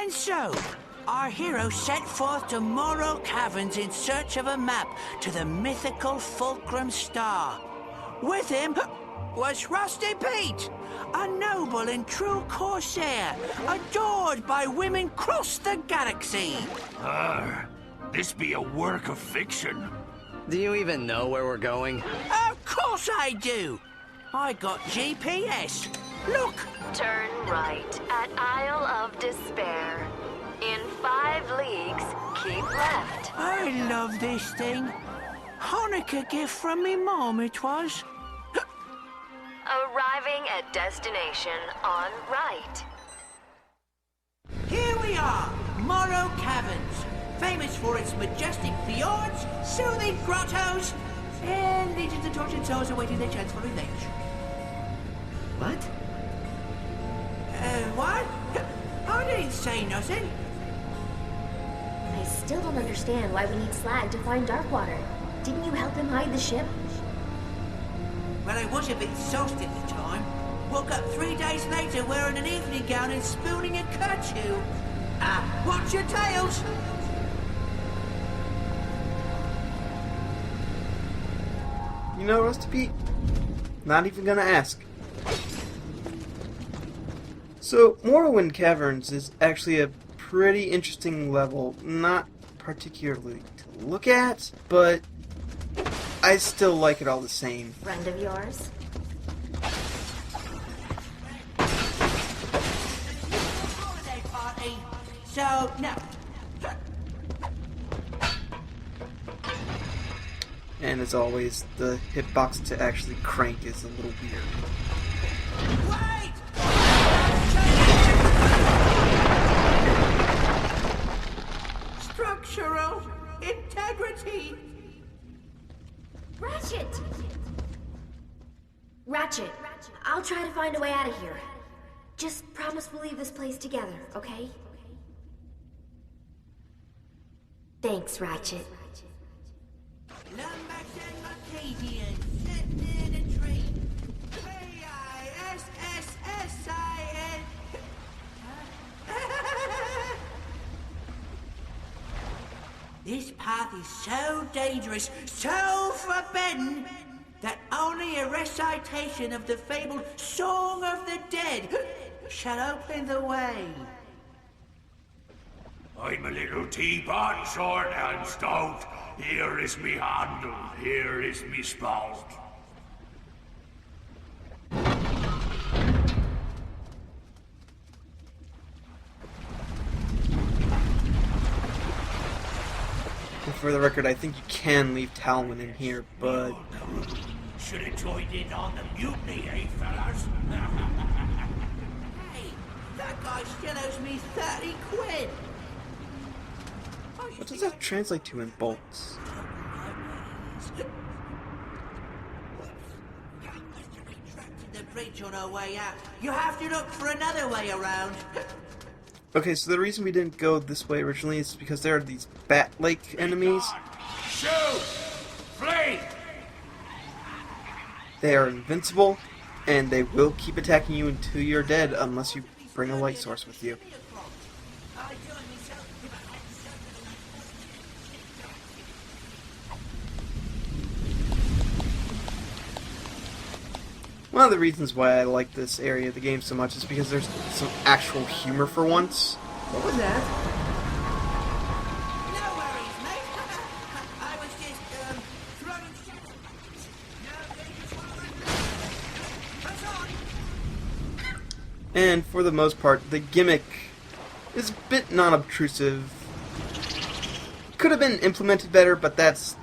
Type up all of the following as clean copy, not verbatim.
And so, our hero set forth to Morrow Caverns in search of a map to the mythical Fulcrum Star. With him was Rusty Pete, a noble and true corsair, adored by women across the galaxy. This be a work of fiction. Do you even know where we're going? Of course I do. I got GPS. Look. Turn right at Isle of Despair. In 5 leagues, keep left. I love this thing. Hanukkah gift from me mom it was. Arriving at destination on right. Here we are, Morrow Caverns. Famous for its majestic fjords, soothing grottos, and legions of tortured souls awaiting their chance for revenge. What? What? I didn't say nothing. I still don't understand why we need Slag to find Darkwater. Didn't you help him hide the ship? Well, I was a bit sauced at the time. Woke up 3 days later wearing an evening gown and spooning a kerchief. Watch your tails! You know, Rusty Pete? Not even gonna ask. So, Morrow Caverns is actually a pretty interesting level. Not particularly to look at, but I still like it all the same. Friend of yours? Holiday party. So, no. And as always, the hitbox to actually crank is a little weird. Wait! Structural integrity. Ratchet! Ratchet, I'll try to find a way out of here. Just promise we'll leave this place together, okay? Thanks, Ratchet. Lumbax and Marcadian, sitting in a tree. P-I-S-S-S-I-N. This path is so dangerous, so forbidden, that only a recitation of the fabled Song of the Dead shall open the way. I'm a little teapot, short and stout. Here is me handle, here is me spout. And for the record, I think you can leave Talman in here, but Should have joined in on the mutiny, eh, fellas? Hey, that guy still owes me 30 quid. what does that translate to in bolts? The bridge on our way out. You have to look for another way around. Okay, so the reason we didn't go this way originally is because there are these Bat Lake enemies. Shoot! Flee! They are invincible, and they will keep attacking you until you're dead unless you bring a light source with you. One of the reasons why I like this area of the game so much is because there's some actual humor for once. What was that? No worries, mate. I was just, throwing shit. No danger. That's on. And for the most part, the gimmick is a bit non-obtrusive. Could have been implemented better, but that's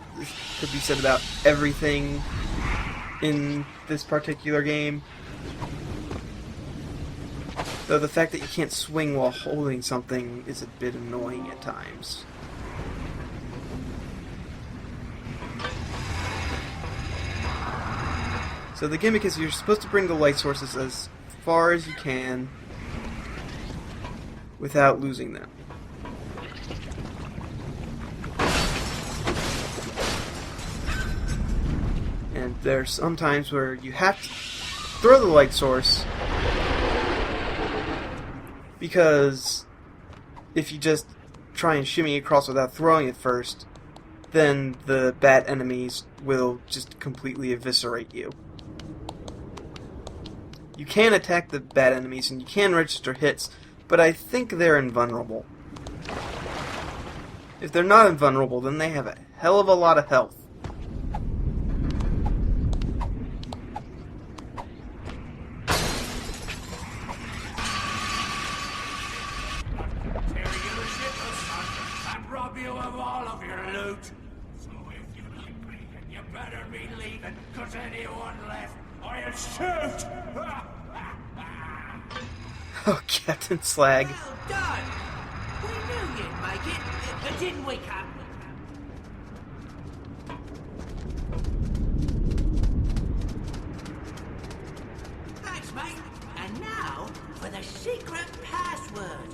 could be said about everything in this particular game. Though the fact that you can't swing while holding something is a bit annoying at times. So the gimmick is you're supposed to bring the light sources as far as you can without losing them. And there's some times where you have to throw the light source because if you just try and shimmy across without throwing it first, then the bat enemies will just completely eviscerate you. You can attack the bat enemies and you can register hits, but I think they're invulnerable. If they're not invulnerable, then they have a hell of a lot of health. You of all of your loot. So if you like me, you better be leaving, cause anyone left, I'll shoot! Oh, Captain Slag. Well done! We knew you'd make it, didn't we, Cap? Thanks, mate. And now for the secret password.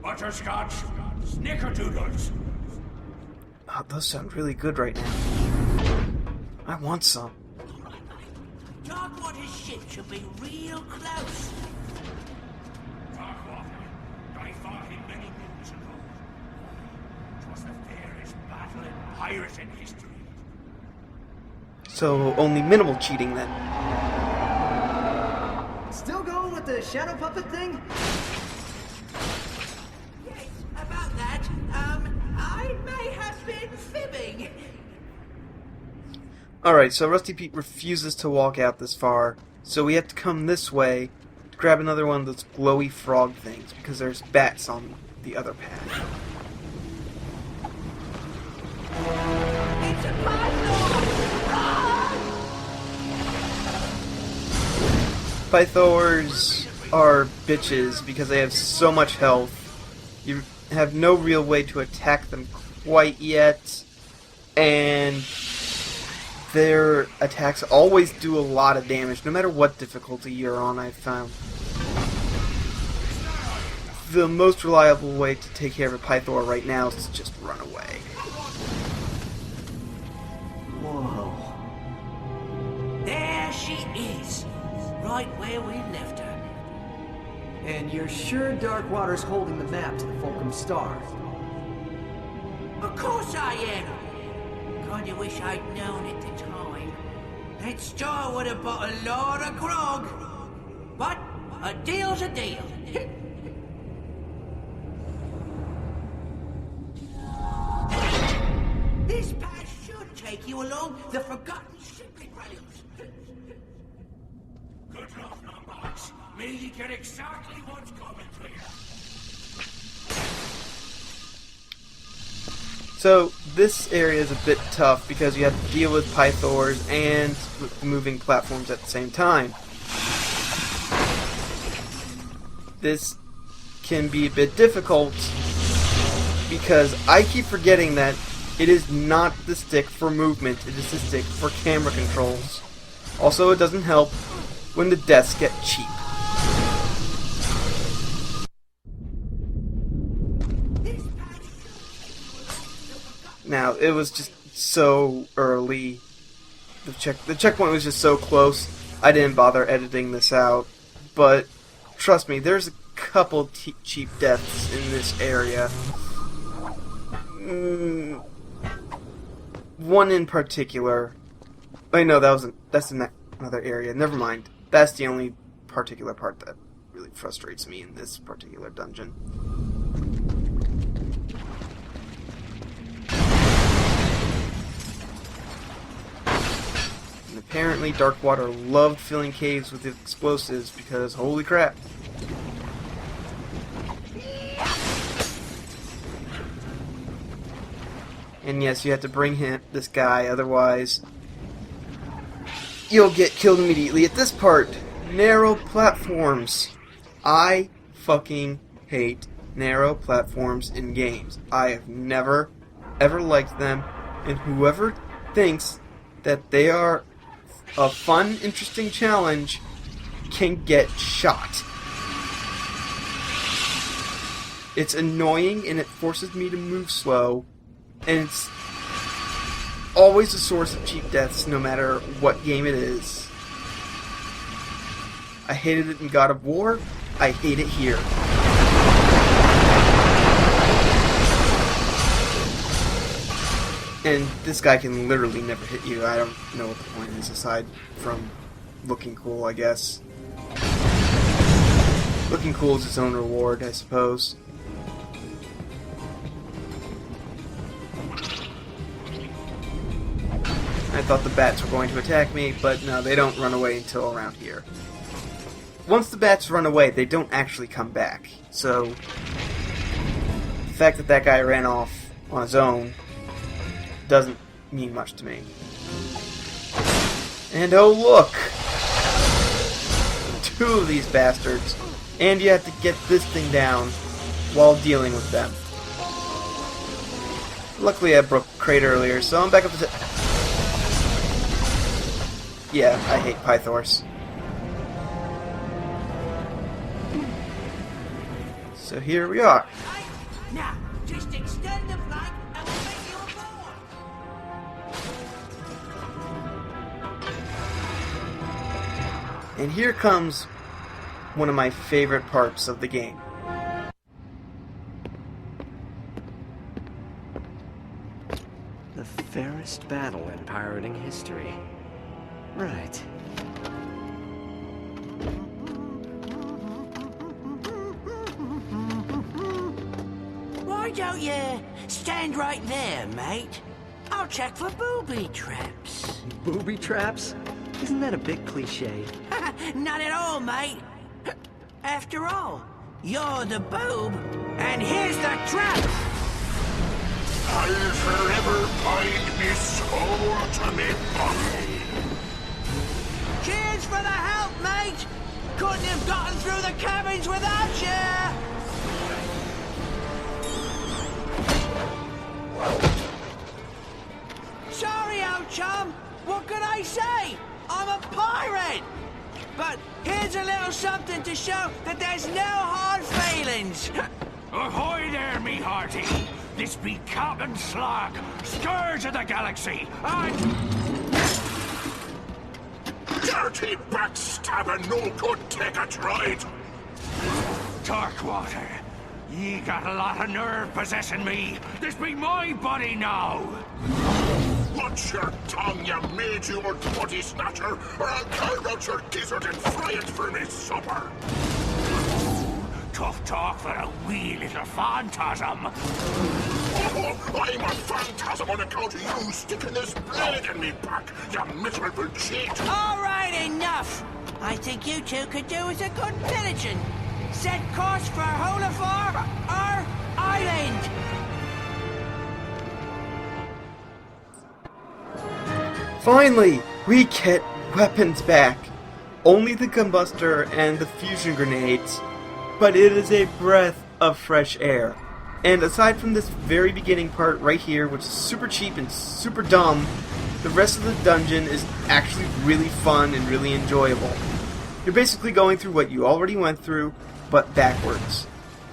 Butterscotch, snickerdoodles. Oh, those sound really good right now. I want some. Darkwater's ship should be real close. Darkwater, I fought him many moons ago. It was the fairest battle in pirating history. So, only minimal cheating then. Still going with the shadow puppet thing? Yes, about that, I may have been fibbing. Alright, so Rusty Pete refuses to walk out this far, so we have to come this way to grab another one of those glowy frog things, because there's bats on the other path. It's a python! Pythors are bitches because they have so much health. You have no real way to attack them quite yet, and their attacks always do a lot of damage, no matter what difficulty you're on, I've found. The most reliable way to take care of a Pythor right now is to just run away. Whoa. There she is, right where we left her. And you're sure Darkwater's holding the map to the Fulcrum Star? Of course I am. Kinda wish I'd known at the time. That star would have bought a lot of grog. But a deal's a deal. This path should take you along the forgotten shipping rails. Good enough, numbers. Me, you get exactly what's coming to you. So, this area is a bit tough because you have to deal with Pythors and with moving platforms at the same time. This can be a bit difficult because I keep forgetting that it is not the stick for movement, it is the stick for camera controls. Also, it doesn't help when the deaths get cheap. Now, it was just so early. The checkpoint was just so close, I didn't bother editing this out. But, trust me, there's a couple cheap deaths in this area. One in particular. Wait, no, that's in another area. Never mind. That's the only particular part that really frustrates me in this particular dungeon. And apparently Darkwater loved filling caves with explosives because holy crap. And yes, you have to bring this guy, otherwise you'll get killed immediately. At this part, narrow platforms. I fucking hate narrow platforms in games. I have never, ever liked them, and whoever thinks that they are a fun, interesting challenge can get shot. It's annoying and it forces me to move slow, and it's always a source of cheap deaths no matter what game it is. I hated it in God of War, I hate it here. And this guy can literally never hit you. I don't know what the point is aside from looking cool, I guess. Looking cool is its own reward, I suppose. I thought the bats were going to attack me, but no, they don't run away until around here. Once the bats run away, they don't actually come back. So, the fact that that guy ran off on his own doesn't mean much to me. And oh look! 2 of these bastards. And you have to get this thing down while dealing with them. Luckily I broke a crate earlier, so I'm back up to... Yeah, I hate Pythors. So here we are. Now, just extend the flag and we'll make you aboard. And here comes one of my favorite parts of the game. The fairest battle in pirating history. Right. Why don't you stand right there, mate? I'll check for booby traps. Booby traps? Isn't that a bit cliche? Not at all, mate. After all, you're the boob, and here's the trap. I'll forever bind me soul to me body. Cheers for the help, mate. Couldn't have gotten through the caverns without you. Sorry, old chum. What could I say? I'm a pirate. But here's a little something to show that there's no hard feelings. Ahoy there, me hearty! This be Captain Slag, scourge of the galaxy, and... Dirty backstabber, no good take a trade! Darkwater, ye got a lot of nerve possessing me. This be my body now! Watch your tongue, you mage old body snatcher, or I'll carve out your gizzard and fry it for me supper! Tough talk for a wee little phantasm. Oh, I'm a phantasm on account of you sticking this blade in me back, you miserable cheat. All right, enough. I think you two could do as a good pillaging. Set course for Holafar, our island. Finally, we get weapons back. Only the combustor and the fusion grenades, but it is a breath of fresh air. And aside from this very beginning part right here, which is super cheap and super dumb, the rest of the dungeon is actually really fun and really enjoyable. You're basically going through what you already went through, but backwards.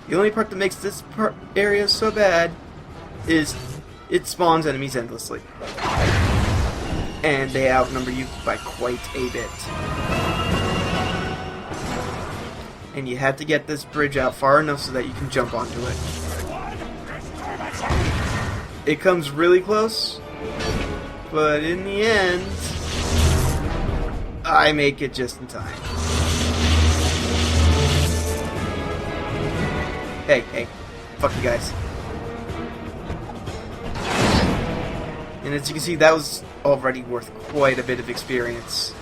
The only part that makes this area so bad is it spawns enemies endlessly. And they outnumber you by quite a bit. And you had to get this bridge out far enough so that you can jump onto it. It comes really close, but in the end, I make it just in time. Hey, fuck you guys. And as you can see, that was already worth quite a bit of experience.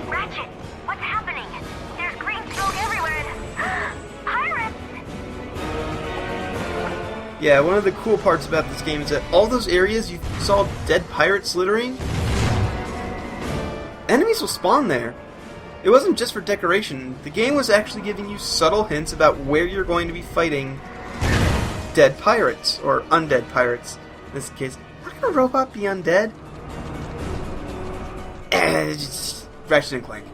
Ratchet, what's happening? There's green smoke everywhere and... Pirates! Yeah, one of the cool parts about this game is that all those areas you saw dead pirates littering, enemies will spawn there. It wasn't just for decoration. The game was actually giving you subtle hints about where you're going to be fighting dead pirates, or undead pirates. In this case, how can a robot be undead? It's just Ratchet and Clank.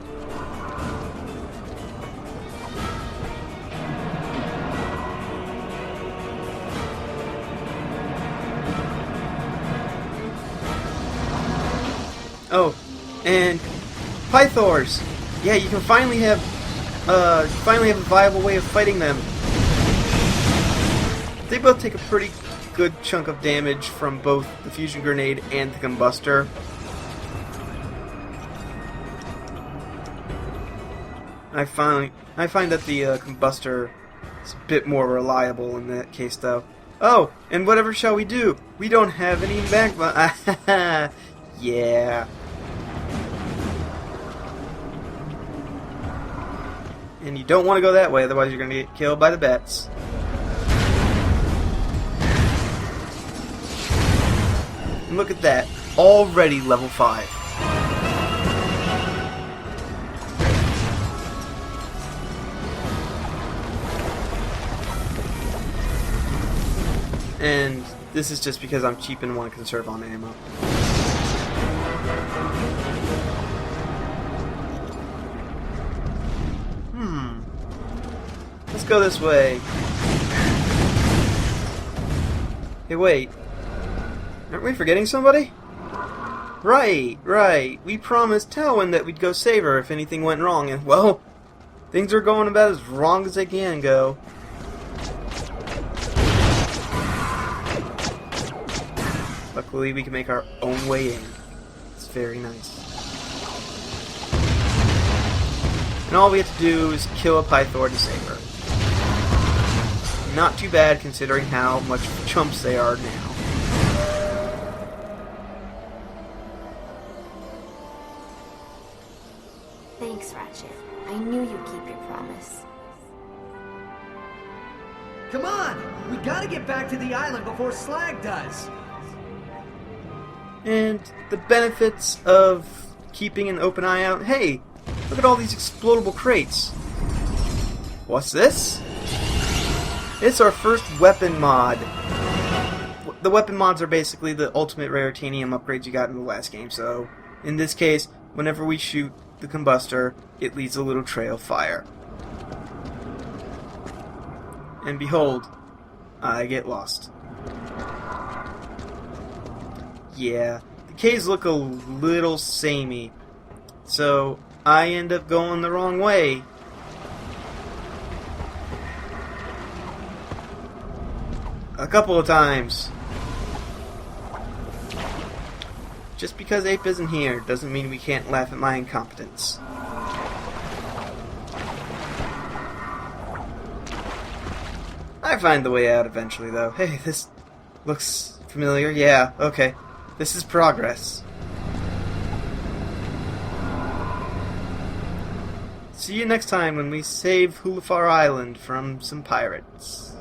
Oh, and Pythors. Yeah, you can finally have a viable way of fighting them. they both take a pretty good chunk of damage from both the fusion grenade and the combustor. I find that the combustor is a bit more reliable in that case, though. Oh, and whatever shall we do? We don't have any magma. Yeah. And you don't want to go that way, otherwise you're going to get killed by the bats. And look at that. Already level 5. And this is just because I'm cheap and want to conserve on ammo. Let's go this way. Hey, wait. Aren't we forgetting somebody? Right. We promised Talwyn that we'd go save her if anything went wrong, and, well, things are going about as wrong as they can go. Luckily, we can make our own way in. It's very nice. And all we have to do is kill a Pythor to save her. Not too bad considering how much chumps they are now. Thanks, Ratchet. I knew you'd keep your promise. Come on! We gotta get back to the island before Slag does! And the benefits of keeping an open eye out. Hey, look at all these explodable crates. What's this? It's our first weapon mod. The weapon mods are basically the ultimate rare titanium upgrades you got in the last game. So, in this case, whenever we shoot the combustor, it leaves a little trail of fire. And behold, I get lost. Yeah, the caves look a little samey, so I end up going the wrong way. A couple of times. Just because Ape isn't here doesn't mean we can't laugh at my incompetence. I find the way out eventually, though. Hey, this looks familiar. Yeah, okay. This is progress. See you next time when we save Hulafar Island from some pirates.